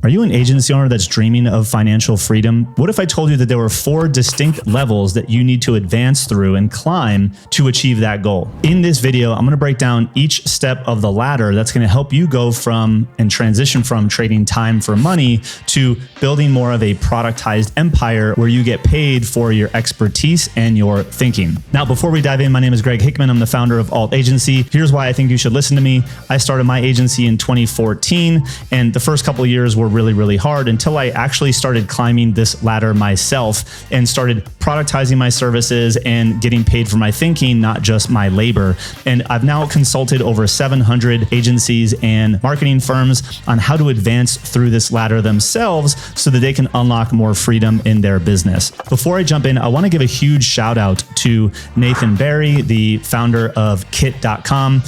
Are you an agency owner that's dreaming of financial freedom? What if I told you that there were 4 distinct levels that you need to advance through and climb to achieve that goal? In this video, I'm going to break down each step of the ladder that's going to help you go from and transition from trading time for money to building more of a productized empire where you get paid for your expertise and your thinking. Now, before we dive in, my name is Greg Hickman. I'm the founder of Alt Agency. Here's why I think you should listen to me. I started my agency in 2014, and the first couple of years were really hard until I actually started climbing this ladder myself and started productizing my services and getting paid for my thinking, not just my labor. And I've now consulted over 700 agencies and marketing firms on how to advance through this ladder themselves so that they can unlock more freedom in their business. Before I jump in, I want to give a huge shout out to Nathan Barry, the founder of Kit.com,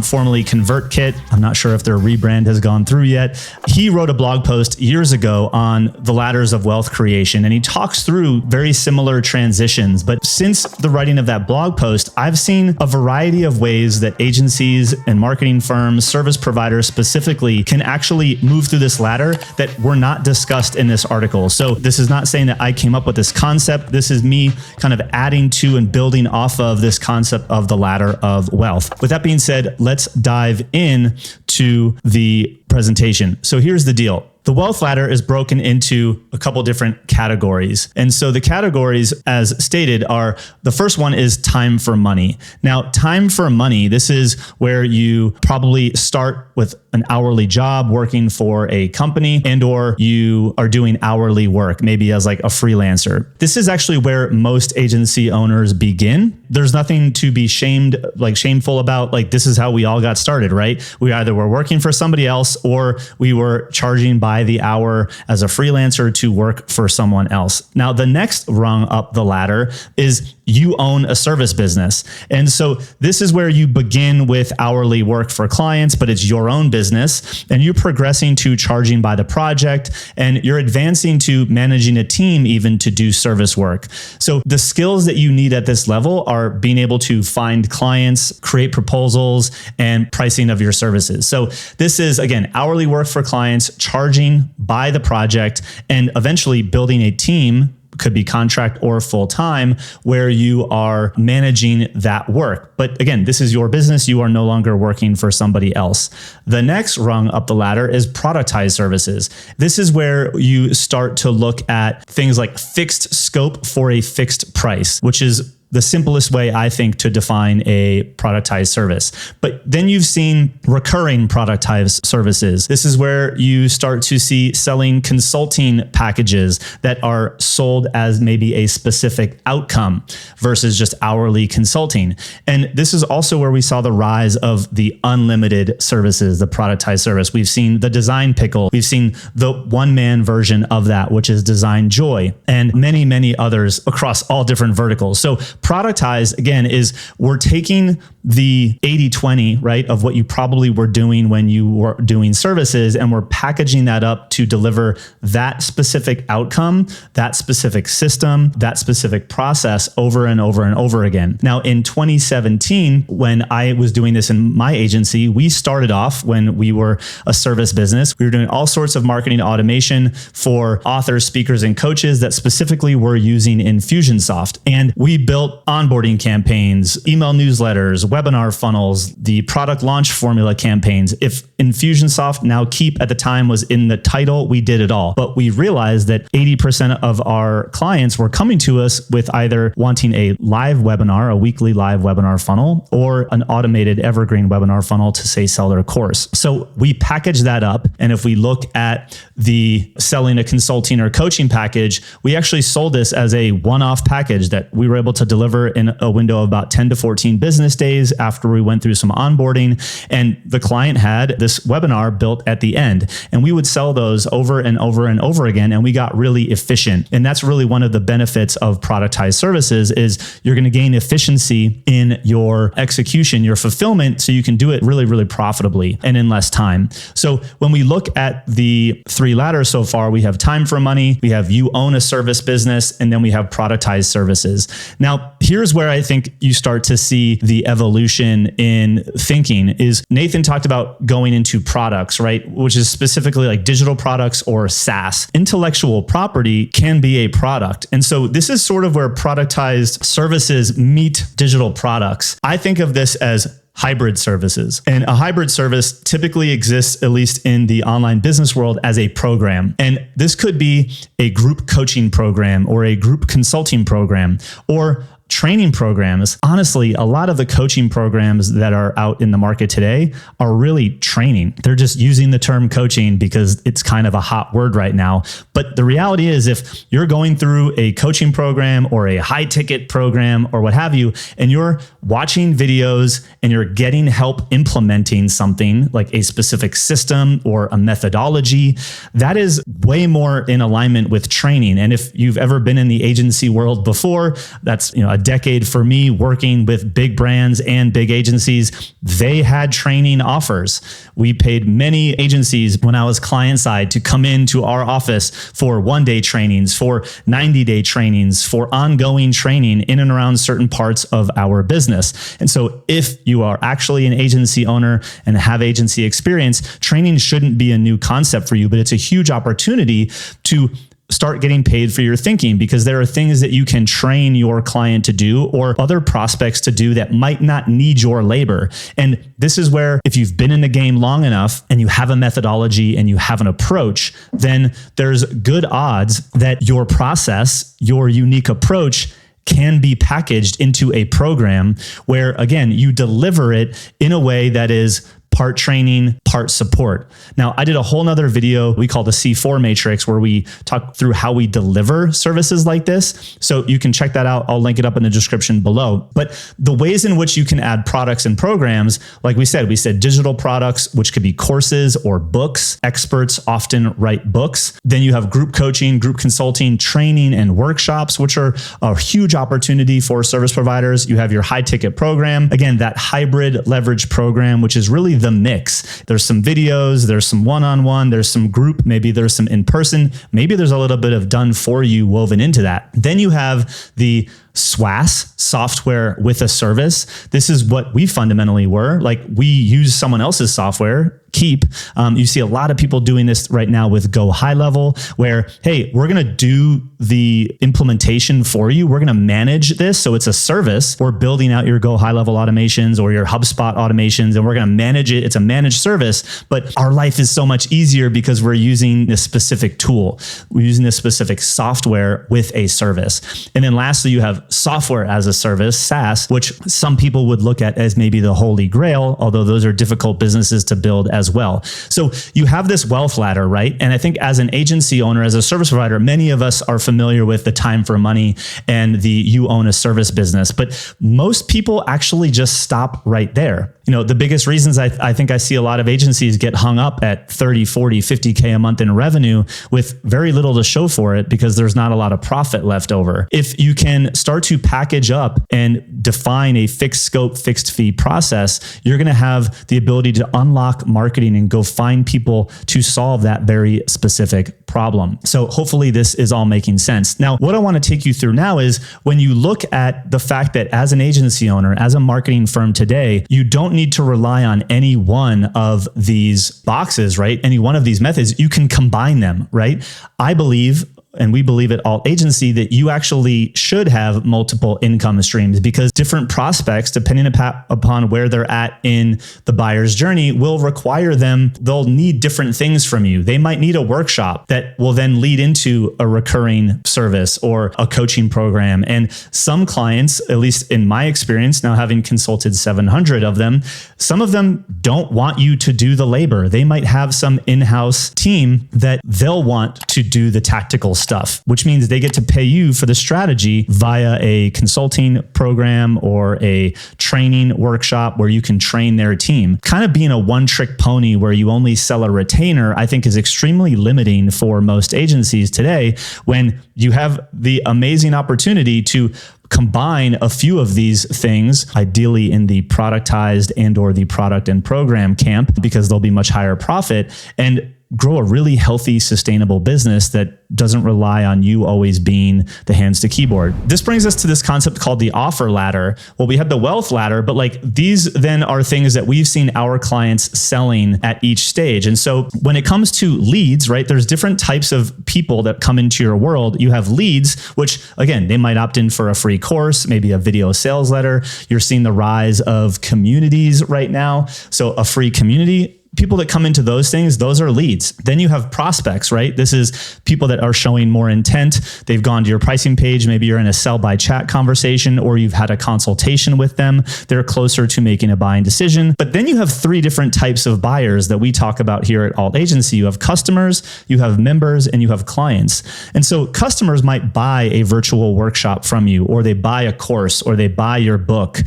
formerly ConvertKit. I'm not sure if their rebrand has gone through yet. He wrote a blog post years ago on the ladders of wealth creation, and he talks through very similar transitions. But since the writing of that blog post, I've seen a variety of ways that agencies and marketing firms, service providers specifically, can actually move through this ladder that were not discussed in this article. So this is not saying that I came up with this concept. This is me kind of adding to and building off of this concept of the ladder of wealth. With that being said, let's dive in to the presentation. So here's the deal. The wealth ladder is broken into a couple different categories. And so the categories, as stated, are the first one is time for money. Now, time for money, this is where you probably start with an hourly job working for a company, and or you are doing hourly work, maybe as like a freelancer. This is actually where most agency owners begin. There's nothing to be shameful about. Like, this is how we all got started, right? We either were working for somebody else or we were charging by the hour as a freelancer to work for someone else. Now, the next rung up the ladder is you own a service business. And so this is where you begin with hourly work for clients, but it's your own business, and you're progressing to charging by the project, and you're advancing to managing a team even to do service work. So the skills that you need at this level are being able to find clients, create proposals, and pricing of your services. So this is, again, hourly work for clients, charging by the project, and eventually building a team, could be contract or full-time, where you are managing that work. But again, this is your business. You are no longer working for somebody else. The next rung up the ladder is productized services. This is where you start to look at things like fixed scope for a fixed price, which is the simplest way, I think, to define a productized service. But then you've seen recurring productized services. This is where you start to see selling consulting packages that are sold as maybe a specific outcome versus just hourly consulting. And this is also where we saw the rise of the unlimited services, the productized service. We've seen the design pickle. We've seen the one-man version of that, which is Design Joy, and many others across all different verticals. So productized, again, is we're taking the 80-20, right, of what you probably were doing when you were doing services, and we're packaging that up to deliver that specific outcome, that specific system, that specific process over and over again. Now, in 2017, when I was doing this in my agency, we started off when we were a service business. We were doing all sorts of marketing automation for authors, speakers, and coaches that specifically were using Infusionsoft. And we built onboarding campaigns, email newsletters, webinar funnels, the product launch formula campaigns. If Infusionsoft, now Keep, at the time was in the title, we did it all. But we realized that 80% of our clients were coming to us with either wanting a live webinar, a weekly live webinar funnel, or an automated evergreen webinar funnel to, say, sell their course. So we packaged that up. And if we look at the selling a consulting or coaching package, we actually sold this as a one-off package that we were able to deliver in a window of about 10 to 14 business days after we went through some onboarding. And the client had this webinar built at the end. And we would sell those over and over again. And we got really efficient. And that's really one of the benefits of productized services is you're going to gain efficiency in your execution, your fulfillment, so you can do it really profitably and in less time. So when we look at the 3 ladders so far, we have time for money, we have you own a service business, and then we have productized services. Now, Now, here's where I think you start to see the evolution in thinking is Nathan talked about going into products, right? Which is specifically like digital products or SaaS. Intellectual property can be a product. And so this is sort of where productized services meet digital products. I think of this as hybrid services. And a hybrid service typically exists, at least in the online business world, as a program. And this could be a group coaching program or a group consulting program or training programs. Honestly, a lot of the coaching programs that are out in the market today are really training. They're just using the term coaching because it's kind of a hot word right now. But the reality is, if you're going through a coaching program or a high ticket program or what have you, and you're watching videos and you're getting help implementing something like a specific system or a methodology, that is way more in alignment with training. And if you've ever been in the agency world before, that's a decade for me working with big brands and big agencies. They had training offers. We paid many agencies when I was client side to come into our office for 1-day trainings, for 90-day trainings, for ongoing training in and around certain parts of our business. And so if you are actually an agency owner and have agency experience, training shouldn't be a new concept for you, but it's a huge opportunity to start getting paid for your thinking, because there are things that you can train your client to do or other prospects to do that might not need your labor. And this is where, if you've been in the game long enough and you have a methodology and you have an approach, then there's good odds that your process, your unique approach, can be packaged into a program where, again, you deliver it in a way that is part training, part support. Now, I did a whole nother video we call the C4 matrix, where we talk through how we deliver services like this. So you can check that out. I'll link it up in the description below. But the ways in which you can add products and programs, like we said digital products, which could be courses or books. Experts often write books. Then you have group coaching, group consulting, training, and workshops, which are a huge opportunity for service providers. You have your high ticket program. Again, that hybrid leverage program, which is really the mix. There's some videos, there's some one-on-one, there's some group, maybe there's some in-person, maybe there's a little bit of done for you woven into that. Then you have the SWAS, software with a service. This is what we fundamentally were. Like, we use someone else's software, Keep. You see a lot of people doing this right now with Go High Level, where, hey, we're going to do the implementation for you. We're going to manage this. So it's a service. We're building out your Go High Level automations or your HubSpot automations, and we're going to manage it. It's a managed service, but our life is so much easier because we're using this specific tool. We're using this specific software with a service. And then lastly, you have software as a service, SaaS, which some people would look at as maybe the holy grail, although those are difficult businesses to build as well. So you have this wealth ladder, right? And I think as an agency owner, as a service provider, many of us are familiar with the time for money and the you own a service business, but most people actually just stop right there. The biggest reasons I think I see a lot of agencies get hung up at 30, 40, 50K a month in revenue with very little to show for it, because there's not a lot of profit left over. If you can start to package up and define a fixed scope, fixed fee process, you're going to have the ability to unlock marketing and go find people to solve that very specific problem. So hopefully this is all making sense. Now, what I want to take you through now is, when you look at the fact that as an agency owner, as a marketing firm today, you don't need to rely on any one of these boxes, right? Any one of these methods. You can combine them, right? I believe, and we believe at Alt Agency, that you actually should have multiple income streams, because different prospects, depending upon where they're at in the buyer's journey, will require them. They'll need different things from you. They might need a workshop that will then lead into a recurring service or a coaching program. And some clients, at least in my experience, now having consulted 700 of them, some of them don't want you to do the labor. They might have some in-house team that they'll want to do the tactical stuff, which means they get to pay you for the strategy via a consulting program or a training workshop where you can train their team. Kind of being a one-trick pony where you only sell a retainer, I think, is extremely limiting for most agencies today, when you have the amazing opportunity to combine a few of these things, ideally in the productized and or the product and program camp, because they'll be much higher profit, and grow a really healthy, sustainable business that doesn't rely on you always being the hands to keyboard. This brings us to this concept called the offer ladder. Well, we have the wealth ladder, but like these then are things that we've seen our clients selling at each stage. And so when it comes to leads, right, there's different types of people that come into your world. You have leads, which again, they might opt in for a free course, maybe a video sales letter. You're seeing the rise of communities right now. So a free community, people that come into those things, those are leads. Then you have prospects, right? This is people that are showing more intent. They've gone to your pricing page. Maybe you're in a sell by chat conversation, or you've had a consultation with them. They're closer to making a buying decision. But then you have three different types of buyers that we talk about here at Alt Agency. You have customers, you have members, and you have clients. And so customers might buy a virtual workshop from you, or they buy a course, or they buy your book,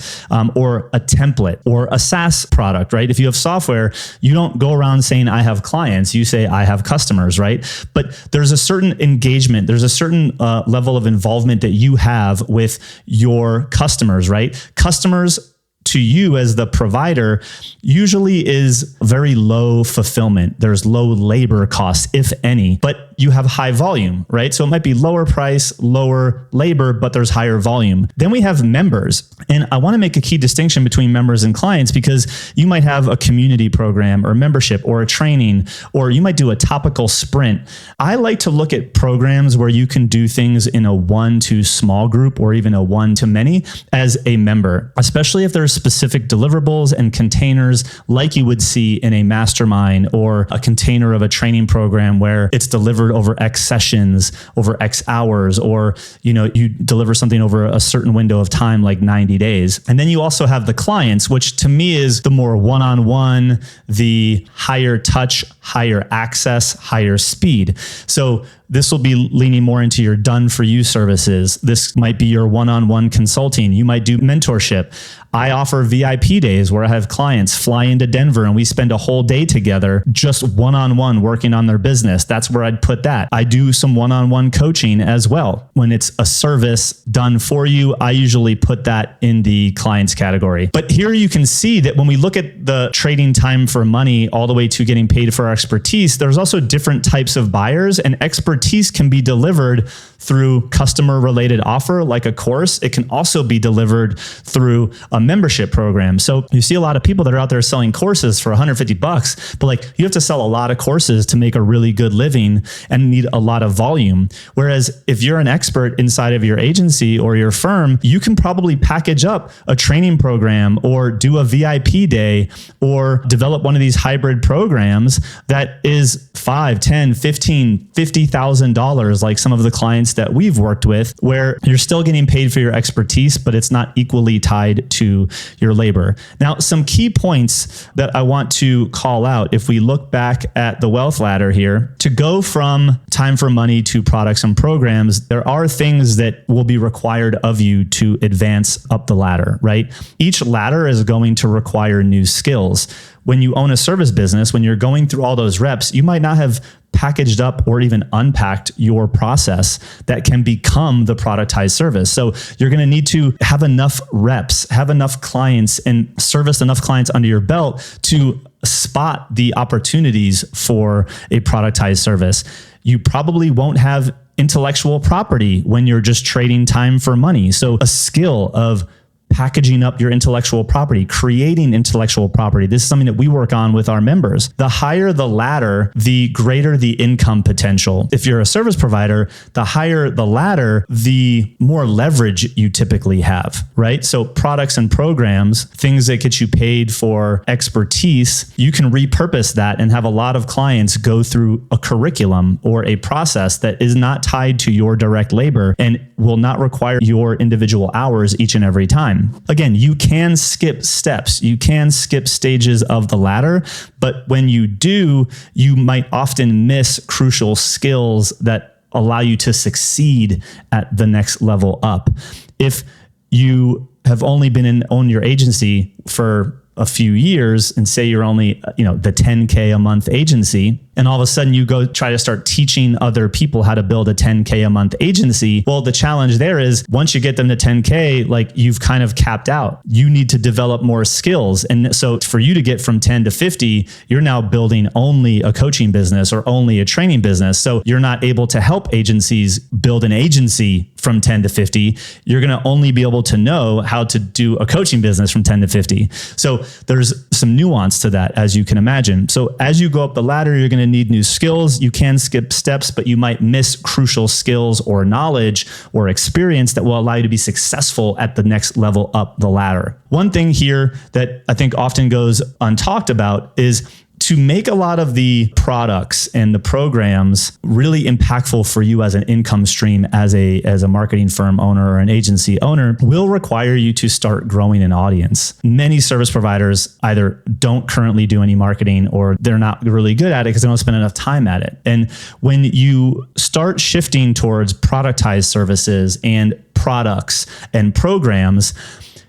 or a template, or a SaaS product, right? If you have software, you don't go around saying, I have clients. You say, I have customers, right? But there's a certain engagement. There's a certain level of involvement that you have with your customers, right? Customers to you as the provider usually is very low fulfillment. There's low labor costs, if any, but you have high volume, right? So it might be lower price, lower labor, but there's higher volume. Then we have members. And I want to make a key distinction between members and clients, because you might have a community program or membership or a training, or you might do a topical sprint. I like to look at programs where you can do things in a 1-to small group or even a 1-to-many as a member, especially if there's specific deliverables and containers like you would see in a mastermind or a container of a training program where it's delivered over X sessions, over X hours, or you deliver something over a certain window of time like 90 days. And then you also have the clients, which to me is the more one-on-one, the higher touch, higher access, higher speed. So this will be leaning more into your done for you services. This might be your one-on-one consulting. You might do mentorship. I offer VIP days where I have clients fly into Denver and we spend a whole day together, just one-on-one working on their business. That's where I'd put that. I do some one-on-one coaching as well. When it's a service done for you, I usually put that in the clients category. But here you can see that when we look at the trading time for money all the way to getting paid for our expertise, there's also different types of buyers, and expertise can be delivered through customer related offer like a course. It can also be delivered through a membership program. So you see a lot of people that are out there selling courses for $150, but like you have to sell a lot of courses to make a really good living and need a lot of volume. Whereas if you're an expert inside of your agency or your firm, you can probably package up a training program or do a VIP day or develop one of these hybrid programs that is $5, $10, $15, $50,000, like some of the clients that we've worked with, where you're still getting paid for your expertise, but it's not equally tied to your labor. Now, some key points that I want to call out, if we look back at the wealth ladder here, to go from time for money to products and programs, there are things that will be required of you to advance up the ladder, right? Each ladder is going to require new skills. When you own a service business, when you're going through all those reps, you might not have packaged up or even unpacked your process that can become the productized service. So you're going to need to have enough reps, have enough clients, and service enough clients under your belt to spot the opportunities for a productized service. You probably won't have intellectual property when you're just trading time for money. So a skill of packaging up your intellectual property, creating intellectual property. This is something that we work on with our members. The higher the ladder, the greater the income potential. If you're a service provider, the higher the ladder, the more leverage you typically have, right? So products and programs, things that get you paid for expertise, you can repurpose that and have a lot of clients go through a curriculum or a process that is not tied to your direct labor and will not require your individual hours each and every time. Again, you can skip steps, you can skip stages of the ladder, but when you do, you might often miss crucial skills that allow you to succeed at the next level up. If you have only been own your agency for a few years and say you're only, the 10K a month agency, and all of a sudden you go try to start teaching other people how to build a 10K a month agency. Well, the challenge there is once you get them to 10K, like you've kind of capped out. You need to develop more skills. And so for you to get from 10 to 50, you're now building only a coaching business or only a training business. So you're not able to help agencies build an agency from 10 to 50. You're going to only be able to know how to do a coaching business from 10 to 50. So there's some nuance to that, as you can imagine. So as you go up the ladder, you're going to need new skills. You can skip steps, but you might miss crucial skills or knowledge or experience that will allow you to be successful at the next level up the ladder. One thing here that I think often goes untalked about is to make a lot of the products and the programs really impactful for you as an income stream, as a marketing firm owner or an agency owner, will require you to start growing an audience. Many service providers either don't currently do any marketing or they're not really good at it because they don't spend enough time at it. And when you start shifting towards productized services and products and programs,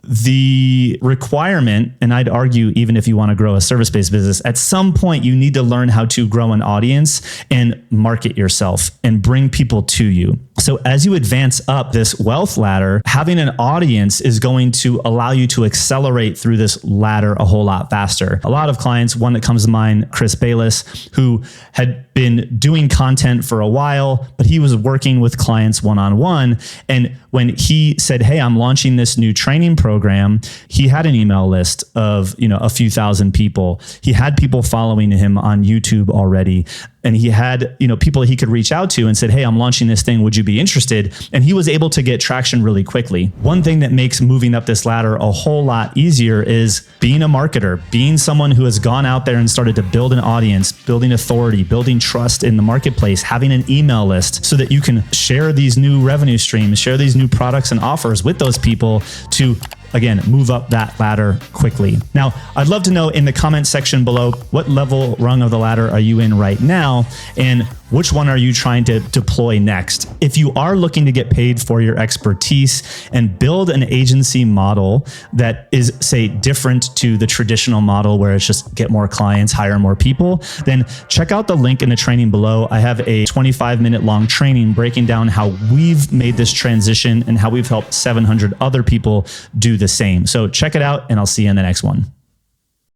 the requirement, and I'd argue even if you want to grow a service-based business, at some point you need to learn how to grow an audience and market yourself and bring people to you. So as you advance up this wealth ladder, having an audience is going to allow you to accelerate through this ladder a whole lot faster. A lot of clients, one that comes to mind, Chris Bayless, who had been doing content for a while, but he was working with clients one-on-one. And when he said, hey, I'm launching this new training program, he had an email list of, a few thousand people. He had people following him on YouTube already. And he had, people he could reach out to and said, hey, I'm launching this thing. Would you be interested? And he was able to get traction really quickly. One thing that makes moving up this ladder a whole lot easier is being a marketer, being someone who has gone out there and started to build an audience, building authority, building trust in the marketplace, having an email list so that you can share these new revenue streams, share these new products and offers with those people to, again, move up that ladder quickly. Now, I'd love to know in the comment section below, what level rung of the ladder are you in right now? And which one are you trying to deploy next? If you are looking to get paid for your expertise and build an agency model that is, say, different to the traditional model where it's just get more clients, hire more people, then check out the link in the training below. I have a 25-minute long training breaking down how we've made this transition and how we've helped 700 other people do the same. So check it out and I'll see you in the next one.